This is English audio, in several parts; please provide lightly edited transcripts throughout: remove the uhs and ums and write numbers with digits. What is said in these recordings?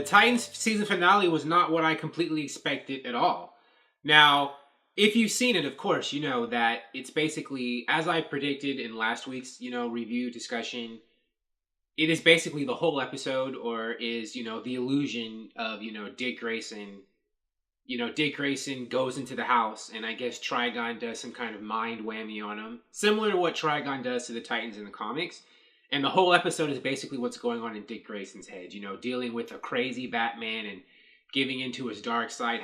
Titans season finale was not what I completely expected at all. Now, if you've seen it, of course, you know that it's basically, as I predicted in last week's, review discussion, it is basically the whole episode, or is, the illusion of, Dick Grayson. Dick Grayson goes into the house, and I guess Trigon does some kind of mind whammy on him, similar to what Trigon does to the Titans in the comics. And the whole episode is basically what's going on in Dick Grayson's head, dealing with a crazy Batman and giving into his dark side,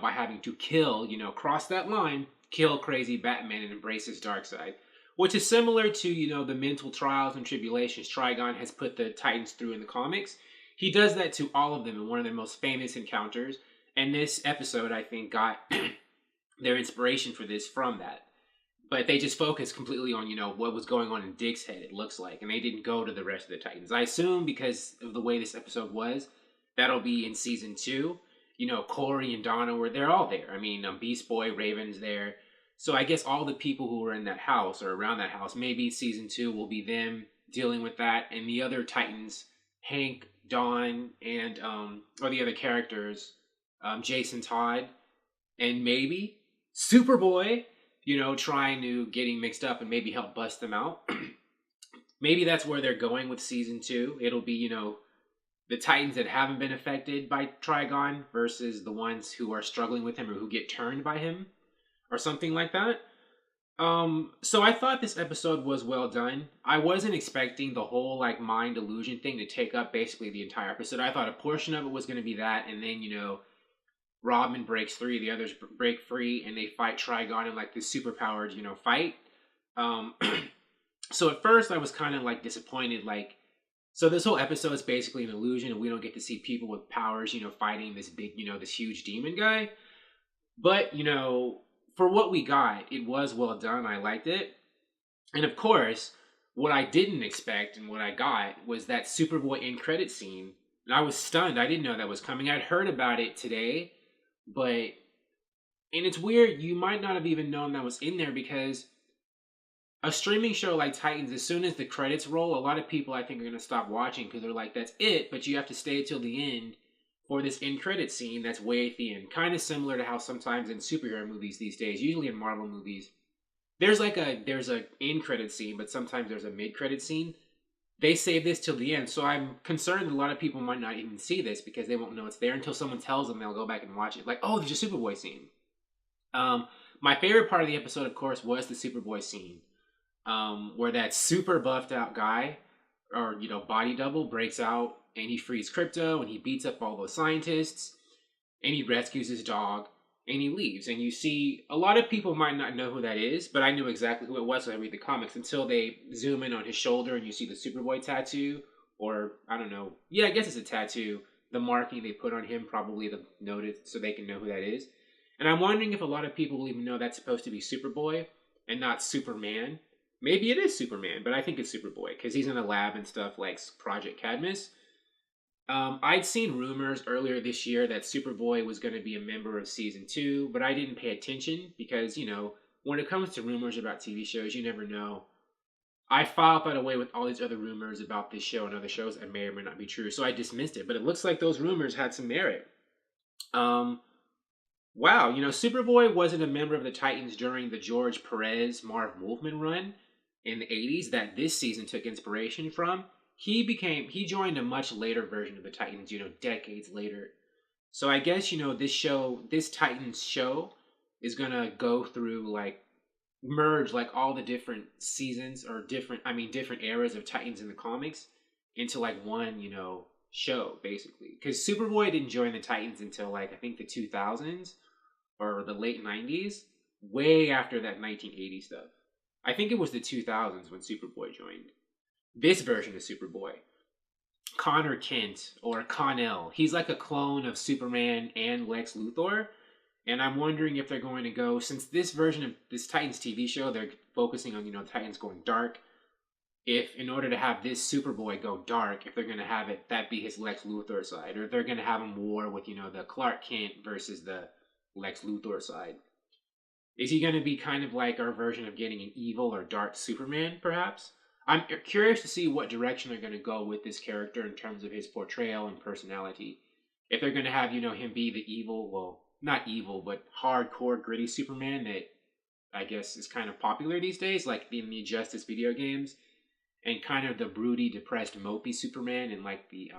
by having to kill, cross that line, kill crazy Batman and embrace his dark side. Which is similar to, the mental trials and tribulations Trigon has put the Titans through in the comics. He does that to all of them in one of their most famous encounters. And this episode, I think, got their inspiration for this from that. But they just focused completely on, what was going on in Dick's head, it looks like. And they didn't go to the rest of the Titans. I assume because of the way this episode was, that'll be in season 2. Corey and Donna they're all there. I mean, Beast Boy, Raven's there. So I guess all the people who were in that house or around that house, maybe season 2 will be them dealing with that. And the other Titans, Hank, Dawn, and, or the other characters, Jason Todd, and maybe Superboy, trying to getting mixed up and maybe help bust them out. Maybe that's where they're going with season 2. It'll be, the Titans that haven't been affected by Trigon versus the ones who are struggling with him or who get turned by him or something like that. So I thought this episode was well done. I wasn't expecting the whole mind illusion thing to take up basically the entire episode. I thought a portion of it was going to be that, and then, Robin breaks free, the others break free, and they fight Trigon in this superpowered, fight. So at first I was kind of disappointed, so this whole episode is basically an illusion, and we don't get to see people with powers, fighting this big, this huge demon guy. But, for what we got, it was well done. I liked it. And of course, what I didn't expect and what I got was that Superboy end credit scene. And I was stunned. I didn't know that was coming. I'd heard about it today. And it's weird, you might not have even known that was in there because a streaming show like Titans, as soon as the credits roll, a lot of people I think are going to stop watching because they're like, that's it, but you have to stay till the end for this end credit scene that's way at the end. Kind of similar to how sometimes in superhero movies these days, usually in Marvel movies, there's a end credit scene, but sometimes there's a mid credit scene. They save this till the end, so I'm concerned that a lot of people might not even see this because they won't know it's there until someone tells them. They'll go back and watch it. Oh, there's a Superboy scene. My favorite part of the episode, of course, was the Superboy scene, where that super buffed out guy, or body double, breaks out and he frees Crypto and he beats up all those scientists and he rescues his dog and he leaves. And you see, a lot of people might not know who that is, but I knew exactly who it was when I read the comics until they zoom in on his shoulder and you see the Superboy tattoo, or I don't know. Yeah, I guess it's a tattoo. The marking they put on him, probably the noted so they can know who that is. And I'm wondering if a lot of people will even know that's supposed to be Superboy and not Superman. Maybe it is Superman, but I think it's Superboy because he's in a lab and stuff like Project Cadmus. I'd seen rumors earlier this year that Superboy was going to be a member of season 2, but I didn't pay attention because, when it comes to rumors about TV shows, you never know. I filed that away with all these other rumors about this show and other shows that may or may not be true, so I dismissed it. But it looks like those rumors had some merit. Wow, Superboy wasn't a member of the Titans during the George Perez, Marv Wolfman run in the 80s that this season took inspiration from. He joined a much later version of the Titans, decades later. So I guess, this Titans show is going to go through, merge, all the different seasons or different eras of Titans in the comics into, one, show, basically. Because Superboy didn't join the Titans until, I think the 2000s or the late 90s, way after that 1980 stuff. I think it was the 2000s when Superboy joined. This version of Superboy, Connor Kent, or Kon-el, he's like a clone of Superman and Lex Luthor. And I'm wondering if they're going to go, since this version of this Titans TV show, they're focusing on, Titans going dark. If in order to have this Superboy go dark, if they're going to have that be his Lex Luthor side, or if they're going to have him war with, the Clark Kent versus the Lex Luthor side. Is he going to be kind of like our version of getting an evil or dark Superman, perhaps? I'm curious to see what direction they're going to go with this character in terms of his portrayal and personality. if they're going to have, him be the evil, well, not evil, but hardcore, gritty Superman that I guess is kind of popular these days, like in the Justice video games, and kind of the broody, depressed, mopey Superman in like the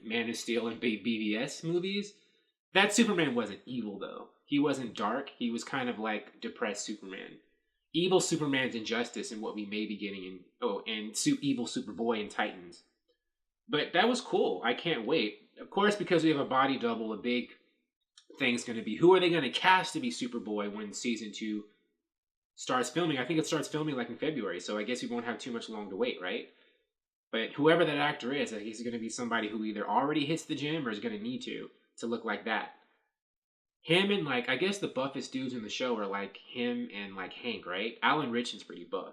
Man of Steel and BVS movies. That Superman wasn't evil though. He wasn't dark. He was kind of like depressed Superman. Evil Superman's Injustice and what we may be getting evil Superboy in Titans. But that was cool. I can't wait. Of course, because we have a body double, a big thing's going to be, who are they going to cast to be Superboy when season 2 starts filming? I think it starts filming like in February, so I guess we won't have too much long to wait, right? But whoever that actor is, I guess he's going to be somebody who either already hits the gym or is going to need to look like that. Him and like, I guess the buffest dudes in the show are like him and like Hank, right? Alan Ritchson's pretty buff.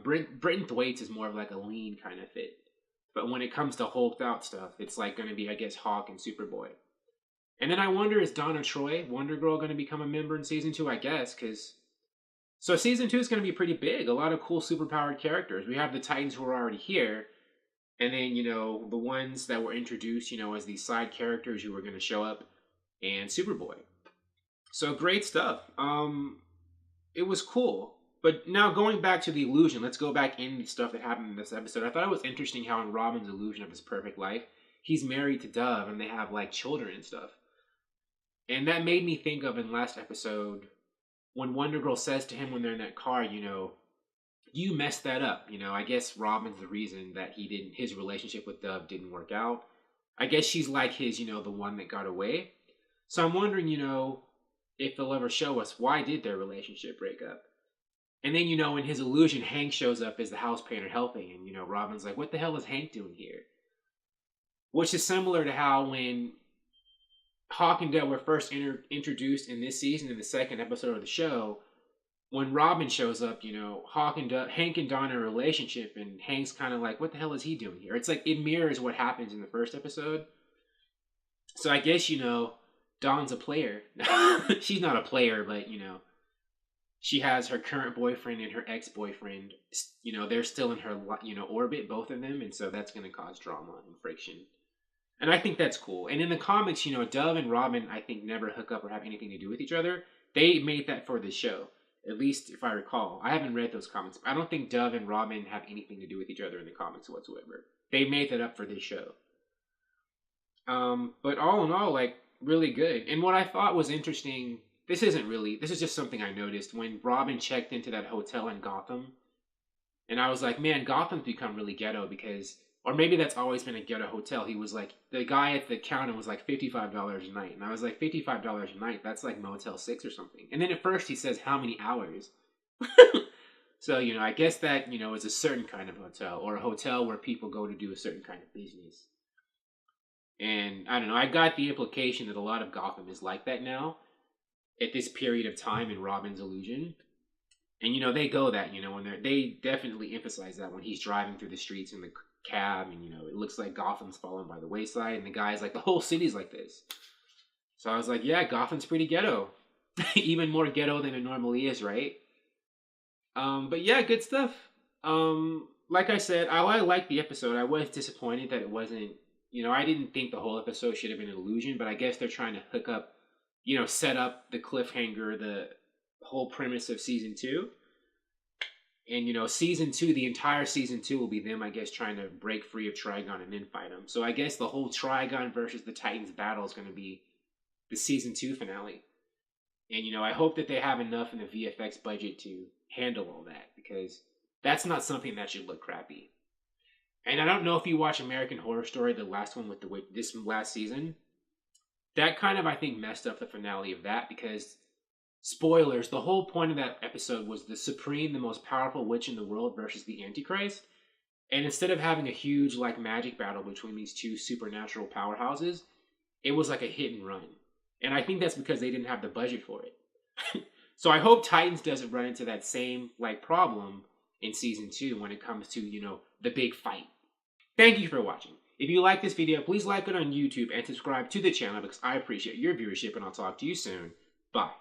Britton Thwaites is more of like a lean kind of fit. But when it comes to hulked out stuff, it's like going to be, I guess, Hawk and Superboy. And then I wonder, is Donna Troy, Wonder Girl, going to become a member in season 2? I guess, because so season 2 is going to be pretty big. A lot of cool superpowered characters. We have the Titans who are already here, and then the ones that were introduced, as these side characters who were going to show up, and Superboy. So great stuff. It was cool. But now going back to the illusion, let's go back in the stuff that happened in this episode. I thought it was interesting how in Robin's illusion of his perfect life, he's married to Dove and they have like children and stuff. And that made me think of in last episode when Wonder Girl says to him when they're in that car, you messed that up. I guess Robin's the reason that his relationship with Dove didn't work out. I guess she's like his, the one that got away. So I'm wondering, if they'll ever show us why did their relationship break up? And then, in his illusion, Hank shows up as the house painter helping. And, Robin's like, what the hell is Hank doing here? Which is similar to how when Hawk and Dove were first introduced in this season, in the second episode of the show, when Robin shows up, Hank and Donna are in a relationship, and Hank's kind of like, what the hell is he doing here? It's like, it mirrors what happens in the first episode. So I guess, Dawn's a player. She's not a player, but, she has her current boyfriend and her ex-boyfriend. They're still in her, orbit, both of them. And so that's going to cause drama and friction. And I think that's cool. And in the comics, Dove and Robin, I think, never hook up or have anything to do with each other. They made that for this show. At least if I recall. I haven't read those comics. I don't think Dove and Robin have anything to do with each other in the comics whatsoever. They made that up for this show. But all in all, like, really good. And what I thought was interesting, this is just something I noticed when Robin checked into that hotel in Gotham. And I was like, man, Gotham's become really ghetto because, or maybe that's always been a ghetto hotel. He was like, the guy at the counter was like $55 a night. And I was like, $55 a night? That's like Motel 6 or something. And then at first he says, how many hours? So, I guess that, is a certain kind of hotel, or a hotel where people go to do a certain kind of business. And I don't know, I got the implication that a lot of Gotham is like that now at this period of time in Robin's illusion. And, they go that, when they definitely emphasize that when he's driving through the streets in the cab and, it looks like Gotham's fallen by the wayside. And the guy's like, the whole city's like this. So I was like, yeah, Gotham's pretty ghetto. Even more ghetto than it normally is, right? But yeah, good stuff. Like I said, I liked the episode. I was disappointed that it wasn't, I didn't think the whole episode should have been an illusion, but I guess they're trying to hook up, set up the cliffhanger, the whole premise of season 2. And, season 2, the entire season 2 will be them, I guess, trying to break free of Trigon and then fight him. So I guess the whole Trigon versus the Titans battle is going to be the season 2 finale. And, I hope that they have enough in the VFX budget to handle all that, because that's not something that should look crappy. And I don't know if you watch American Horror Story, the last one with this last season. That kind of, I think, messed up the finale of that, because, spoilers, the whole point of that episode was the most powerful witch in the world versus the Antichrist. And instead of having a huge, like, magic battle between these two supernatural powerhouses, it was like a hit and run. And I think that's because they didn't have the budget for it. So I hope Titans doesn't run into that same, like, problem in season 2 when it comes to, the big fight. Thank you for watching. If you like this video, please like it on YouTube and subscribe to the channel because I appreciate your viewership, and I'll talk to you soon. Bye.